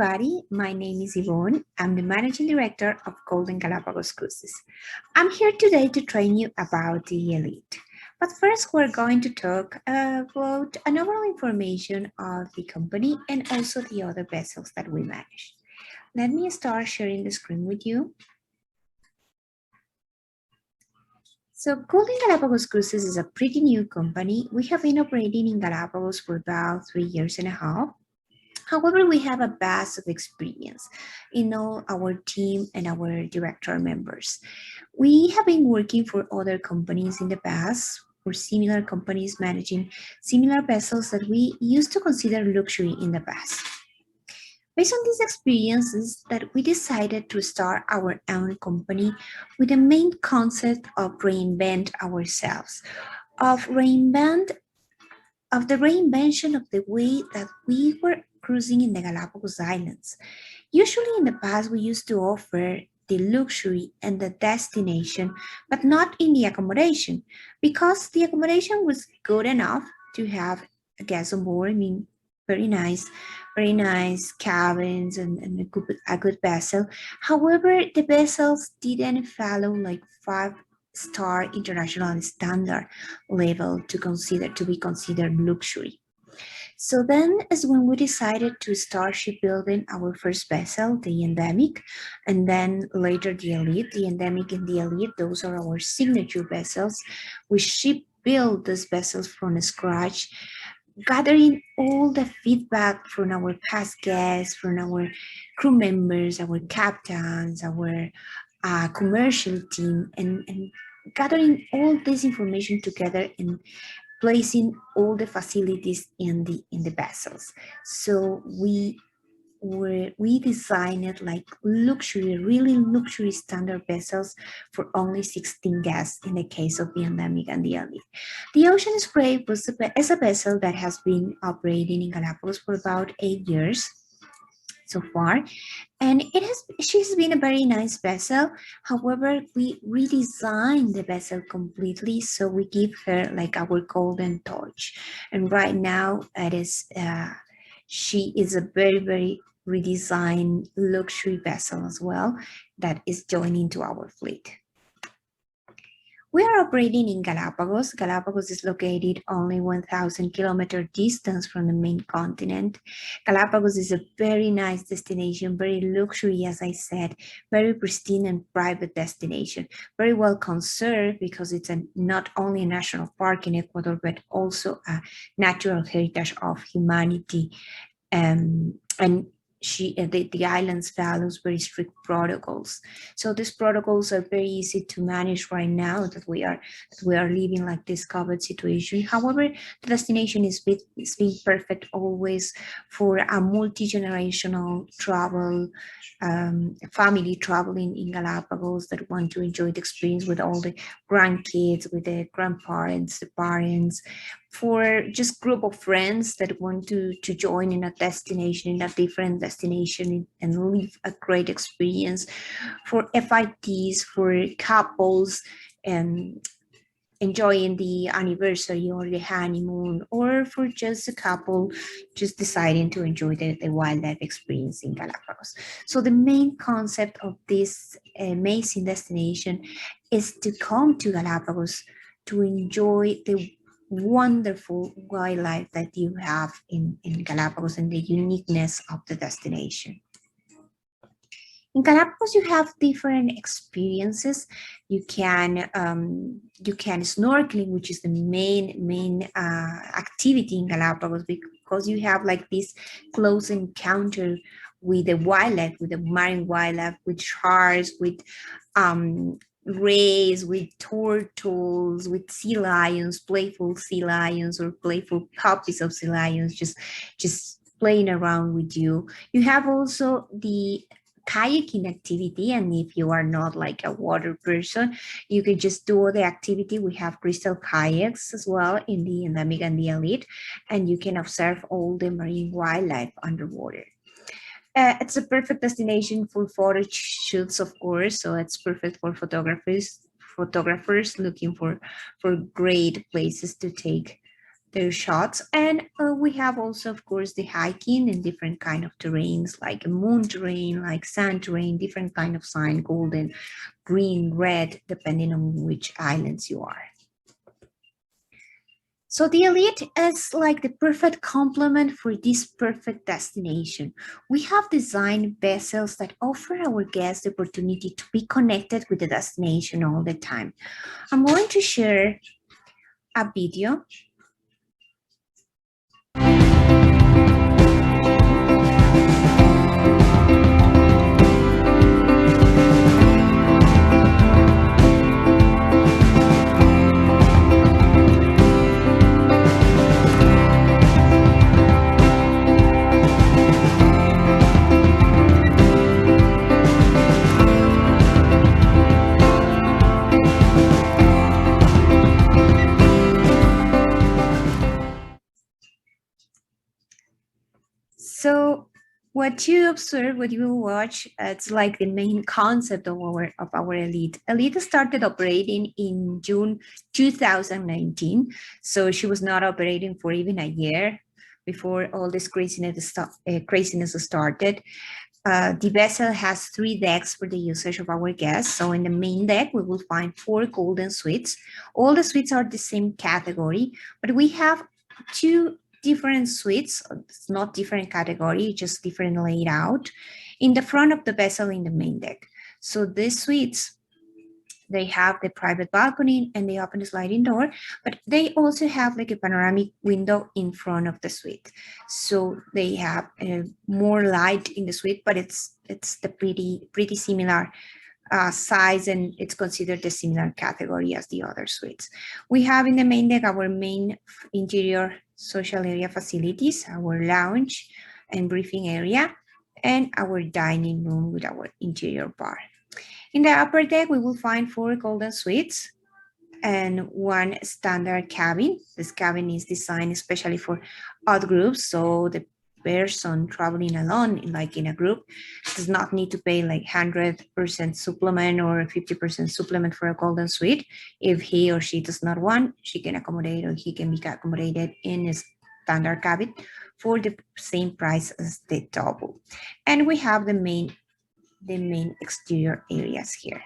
everybody. My name is Yvonne. I'm the Managing Director of Golden Galapagos Cruises. I'm here today to train you about the Elite. But first, we're going to talk about an overall information of the company and also the other vessels that we manage. Let me start sharing the screen with you. So Golden Galapagos Cruises is a pretty new company. We have been operating in Galapagos for about 3 years and a half. However, we have a vast of experience in all our team and our director members. We have been working for other companies in the past, for similar companies managing similar vessels that we used to consider luxury in the past. Based on these experiences, that we decided to start our own company with the main concept of reinvent ourselves, of the reinvention of the way that we were cruising in the Galapagos Islands. Usually in the past, we used to offer the luxury and the destination, but not in the accommodation, because the accommodation was good enough to have a guest on board. I mean, very nice cabins and a good vessel. However, the vessels didn't follow like 5-star international standard level to be considered luxury. So then is when we decided to start shipbuilding our first vessel, the Endemic, and then later the Elite. The Endemic and the Elite, those are our signature vessels. We shipbuild these vessels from scratch, gathering all the feedback from our past guests, from our crew members, our captains, our commercial team, and gathering all this information together and placing all the facilities in the vessels. So we designed like luxury, really luxury standard vessels for only 16 guests in the case of the Endemic and the Elite. The Ocean Spray is a vessel that has been operating in Galapagos for about 8 years so far, and she's been a very nice vessel. However, we redesigned the vessel completely, so we give her like our golden touch, and right now she is a very redesigned luxury vessel as well that is joining to our fleet. We are operating in Galapagos. Galapagos is located only 1,000-kilometer distance from the main continent. Galapagos is a very nice destination, very luxury, as I said, very pristine and private destination, very well conserved because it's not only a national park in Ecuador, but also a natural heritage of humanity. And the islands follows very strict protocols. So these protocols are very easy to manage right now that we are living like this COVID situation. However, the destination is being perfect always for a multi-generational travel, family traveling in Galapagos that want to enjoy the experience with all the grandkids, with the grandparents, the parents, for just group of friends that want to join in a destination, in a different destination, and live a great experience, for FITs, for couples, and enjoying the anniversary or the honeymoon, or for just a couple just deciding to enjoy the wildlife experience in Galapagos. So the main concept of this amazing destination is to come to Galapagos to enjoy the wonderful wildlife that you have in Galapagos and the uniqueness of the destination. In Galapagos, you have different experiences. You can snorkeling, which is the main activity in Galapagos, because you have like this close encounter with the wildlife, with the marine wildlife, with sharks, with rays, with turtles, with sea lions, playful sea lions or playful puppies of sea lions, just playing around with you. You have also the kayaking activity, and if you are not like a water person, you can just do the activity. We have crystal kayaks as well in the Endemic and the Elite, and you can observe all the marine wildlife underwater. It's a perfect destination for photo shoots, of course, so it's perfect for photographers looking for great places to take their shots. And we have also, of course, the hiking and different kind of terrains, like moon terrain, like sand terrain, different kind of sign, golden, green, red, depending on which islands you are. So the elite is like the perfect complement for this perfect destination. We have designed vessels that offer our guests the opportunity to be connected with the destination all the time. I'm going to share a video. So what you observe, what you watch, it's like the main concept of our elite. Elite started operating in June 2019, so she was not operating for even a year before all this craziness started. The vessel has 3 decks for the usage of our guests. So in the main deck, we will find 4 golden suites. All the suites are the same category, but we have 2 different suites. It's not different category, just different layout in the front of the vessel in the main deck. So these suites, they have the private balcony and they open a sliding door, but they also have like a panoramic window in front of the suite. So they have more light in the suite, but it's the pretty similar size, and it's considered the similar category as the other suites. We have in the main deck our main interior social area facilities, our lounge and briefing area, and our dining room with our interior bar. In the upper deck, we will find 4 golden suites and 1 standard cabin. This cabin is designed especially for odd groups, so the person traveling alone, like in a group, does not need to pay like 100% supplement or 50% supplement for a golden suite. If he or she does not want, she can accommodate or he can be accommodated in a standard cabin for the same price as the double. And we have the main exterior areas here,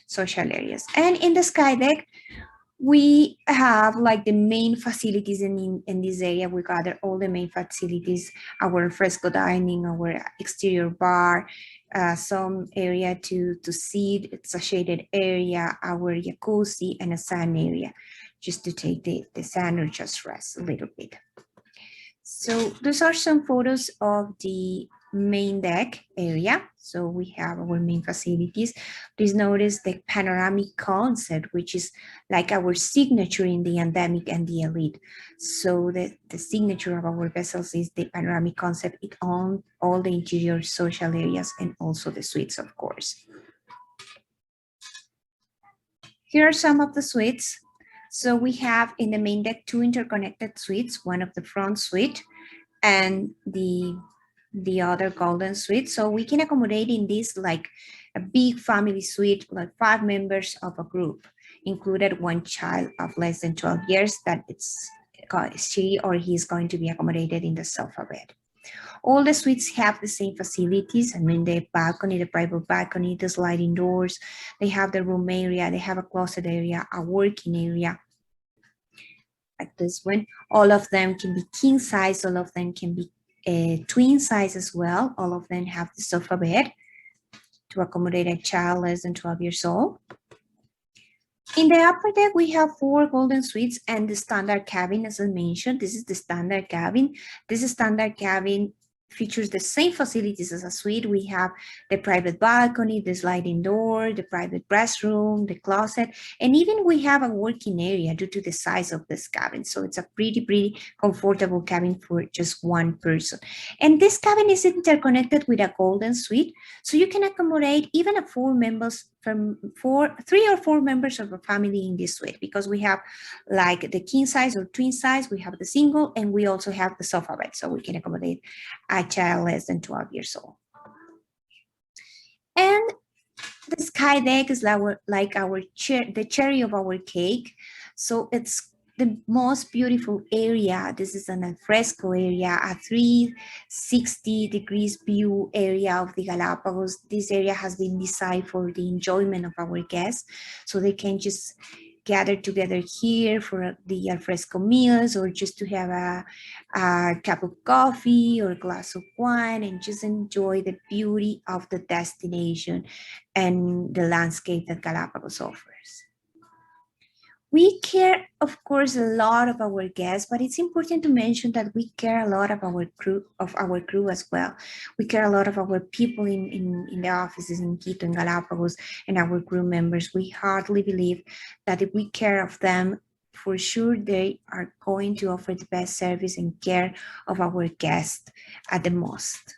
social areas. And in the sky deck, we have like the main facilities in this area. We gather all the main facilities, our fresco dining, our exterior bar, some area to sit, it's a shaded area, our jacuzzi, and a sand area, just to take the sand or just rest a little bit. So those are some photos of the main deck area. So we have our main facilities. Please notice the panoramic concept, which is like our signature in the endemic and the elite. So the signature of our vessels is the panoramic concept on all the interior social areas and also the suites, of course. Here are some of the suites. So we have in the main deck 2 interconnected suites, one of the front suite and the other golden suite. So we can accommodate in this like a big family suite, like 5 members of a group, included 1 child of less than 12 years that she or he is going to be accommodated in the sofa bed. All the suites have the same facilities. I mean, the balcony, the private balcony, the sliding doors, they have the room area, they have a closet area, a working area, like this one. All of them can be king size, all of them can be twin size as well. All of them have the sofa bed to accommodate a child less than 12 years old. In the upper deck, we have 4 golden suites and the standard cabin, as I mentioned. This is the standard cabin. This standard cabin features the same facilities as a suite. We have the private balcony, the sliding door, the private restroom, the closet, and even we have a working area due to the size of this cabin. So it's a pretty comfortable cabin for just 1 person. And this cabin is interconnected with a golden suite, so you can accommodate even a 3 or 4 members of a family in this suite, because we have like the king size or twin size, we have the single, and we also have the sofa bed, so we can accommodate a child less than 12 years old. And the sky deck is the cherry of our cake. So it's the most beautiful area. This is an alfresco area, a 360 degrees view area of the Galapagos. This area has been designed for the enjoyment of our guests, so they can just gather together here for the alfresco meals, or just to have a cup of coffee or a glass of wine and just enjoy the beauty of the destination and the landscape that Galapagos offers. We care, of course, a lot of our guests, but it's important to mention that we care a lot of our crew as well. We care a lot of our people in the offices in Quito and Galapagos and our crew members. We hardly believe that if we care of them, for sure they are going to offer the best service and care of our guests at the most.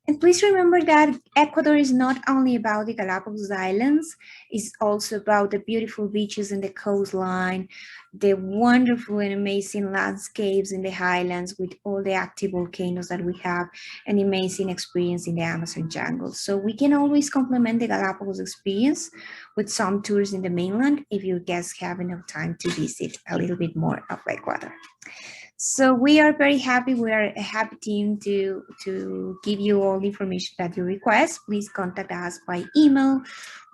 And please remember that Ecuador is not only about the Galapagos Islands, it's also about the beautiful beaches and the coastline, the wonderful and amazing landscapes in the highlands with all the active volcanoes that we have, an amazing experience in the Amazon jungle. So we can always complement the Galapagos experience with some tours in the mainland if your guests have enough time to visit a little bit more of Ecuador. So we are very happy. We are a happy team to give you all the information that you request. Please contact us by email,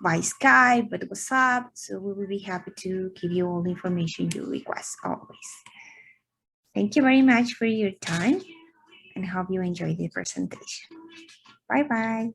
by Skype, by WhatsApp. So we will be happy to give you all the information you request always. Thank you very much for your time and hope you enjoy the presentation. Bye-bye.